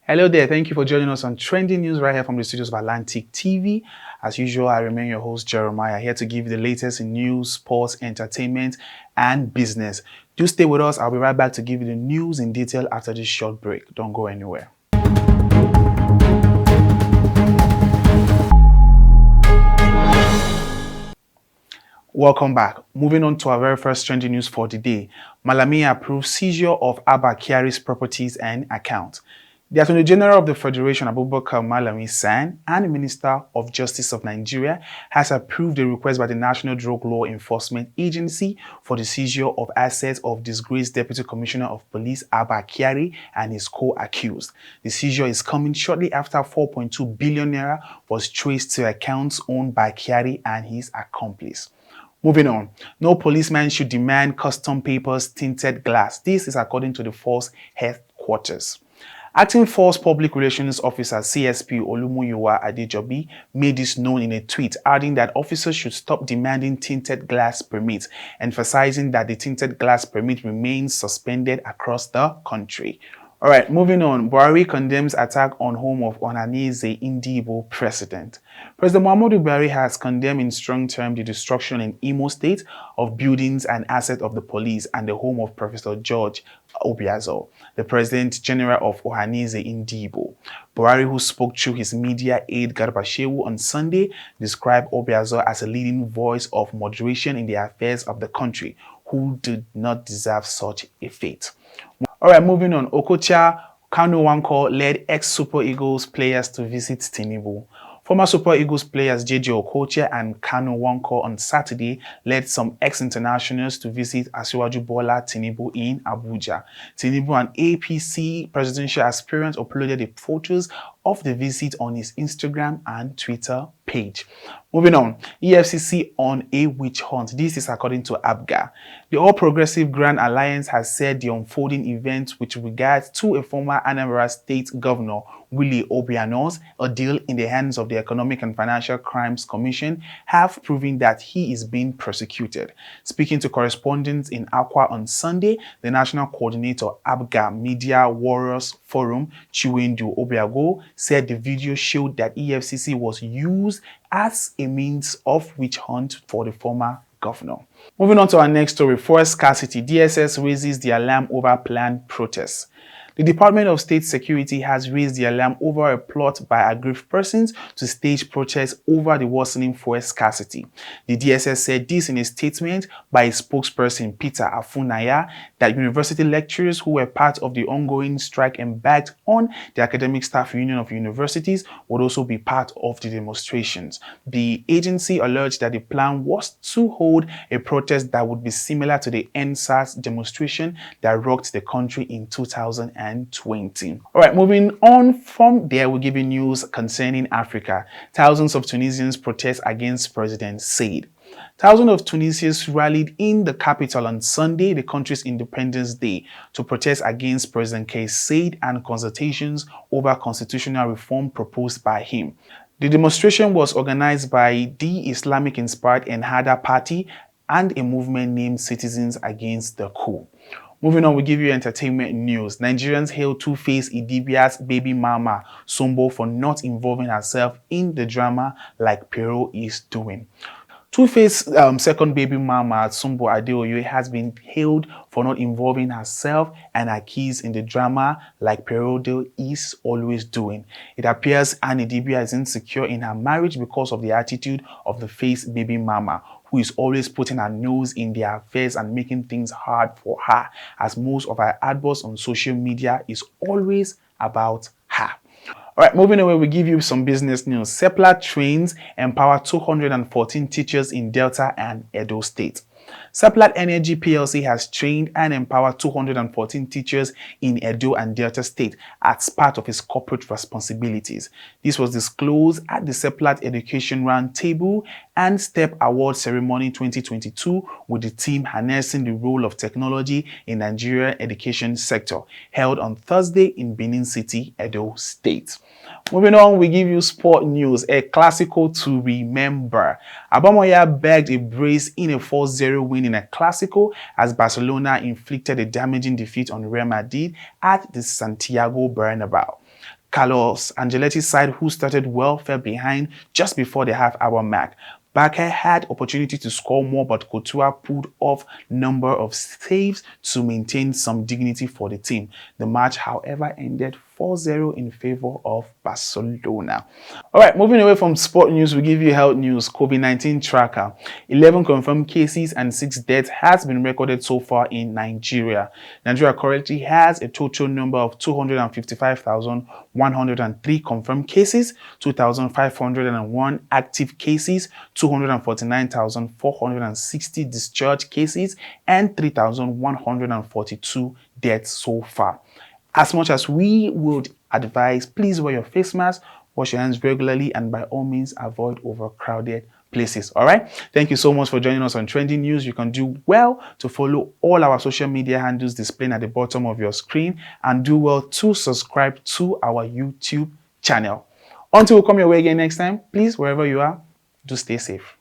Hello there, thank you for joining us on Trending News right here from the studios of Atlantic TV. As usual, I remain your host, Jeremiah, here to give you the latest in news, sports, entertainment, and business. Do stay with us. I'll be right back to give you the news in detail after this short break. Don't go anywhere. Welcome back. Moving on to our very first trending news for the day. Malami approves seizure of Abba Kyari's properties and account. The Attorney General of the Federation, Abubakar Malami San, and Minister of Justice of Nigeria has approved a request by the National Drug Law Enforcement Agency for the seizure of assets of disgraced Deputy Commissioner of Police Abba Kyari and his co-accused. The seizure is coming shortly after 4.2 billion naira was traced to accounts owned by Kyari and his accomplice. Moving on, no policeman should demand custom papers tinted glass. This is according to the Force headquarters. Acting Force Public Relations Officer CSP Olumuyiwa Adejobi made this known in a tweet, adding that officers should stop demanding tinted glass permits, emphasizing that the tinted glass permit remains suspended across the country. Alright, moving on. Buhari condemns attack on home of Ohanaeze Ndigbo president. President Muhammadu Buhari has condemned in strong terms the destruction in Imo State of buildings and assets of the police and the home of Professor George Obiazo, the President General of Ohanaeze Ndigbo. Buhari, who spoke through his media aide Garba Shehu on Sunday, described Obiazo as a leading voice of moderation in the affairs of the country, who did not deserve such a fate. Alright, moving on. Okocha Kanu Nwankwo led ex-Super Eagles players to visit Tinubu. Former Super Eagles players J.J. Okocha and Kanu Nwankwo on Saturday led some ex-internationals to visit Asiwaju Bola Tinubu in Abuja. Tinubu, an APC presidential aspirant, uploaded the photos of the visit on his Instagram and Twitter page. Moving on, EFCC on a witch hunt. This is according to ABGA. The All Progressive Grand Alliance has said the unfolding events with regards to a former Anambra State Governor, Willie Obiano's, a deal in the hands of the Economic and Financial Crimes Commission, have proven that he is being prosecuted. Speaking to correspondents in Akwa on Sunday, the National Coordinator ABGA Media Warriors Forum, Chiwendu Obiago, said the video showed that EFCC was used as a means of witch hunt for the former governor. Moving on to our next story, fuel scarcity. DSS raises the alarm over planned protests. The Department of State Security has raised the alarm over a plot by aggrieved persons to stage protests over the worsening fuel scarcity. The DSS said this in a statement by a spokesperson, Peter Afunaya, that university lecturers who were part of the ongoing strike embarked on the Academic Staff Union of Universities would also be part of the demonstrations. The agency alleged that the plan was to hold a protest that would be similar to the NSAS demonstration that rocked the country in 2020. Alright, moving on from there, we'll give you news concerning Africa. Thousands of Tunisians protest against President Said. Thousands of Tunisians rallied in the capital on Sunday, the country's Independence Day, to protest against President Kais Saied and consultations over constitutional reform proposed by him. The demonstration was organized by the Islamic-inspired Ennahda Party and a movement named Citizens Against the Coup. Moving on, we give you entertainment news. Nigerians hail Two-Face Idibia's baby mama, Sumbo, for not involving herself in the drama like Pero is doing. Two-Face second baby mama, Sumbo Adeoye, has been hailed for not involving herself and her kids in the drama like Perodo is always doing. It appears Annie Idibia is insecure in her marriage because of the attitude of the Face baby mama, who is always putting her nose in their affairs and making things hard for her, as most of her adverts on social media is always about her. Alright, moving away, we give you some business news. Seplat trains empower 214 teachers in Delta and Edo State. Seplat Energy PLC has trained and empowered 214 teachers in Edo and Delta State as part of its corporate responsibilities. This was disclosed at the Seplat Education Roundtable and STEP Award Ceremony 2022 with the team harnessing the role of technology in Nigerian education sector, held on Thursday in Benin City, Edo State. Moving on, we give you sport news, a classical to remember. Abamoya bagged a brace in a 4-0 win in a classical as Barcelona inflicted a damaging defeat on Real Madrid at the Santiago Bernabeu. Carlos Ancelotti's side, who started well, fell behind just before the half-hour mark. Barca had opportunity to score more, but Courtois pulled off number of saves to maintain some dignity for the team. The match, however, ended 4-0 in favor of Barcelona. All right, moving away from sport news, we give you health news. COVID-19 tracker. 11 confirmed cases and 6 deaths has been recorded so far in Nigeria. Nigeria currently has a total number of 255,103 confirmed cases, 2,501 active cases, 249,460 discharged cases, and 3,142 deaths so far. As much as we would advise, please wear your face mask, wash your hands regularly, and by all means avoid overcrowded places. All right. Thank you so much for joining us on Trending News. You can do well to follow all our social media handles displayed at the bottom of your screen, and do well to subscribe to our YouTube channel. Until we come your way again next time, please, wherever you are, do stay safe.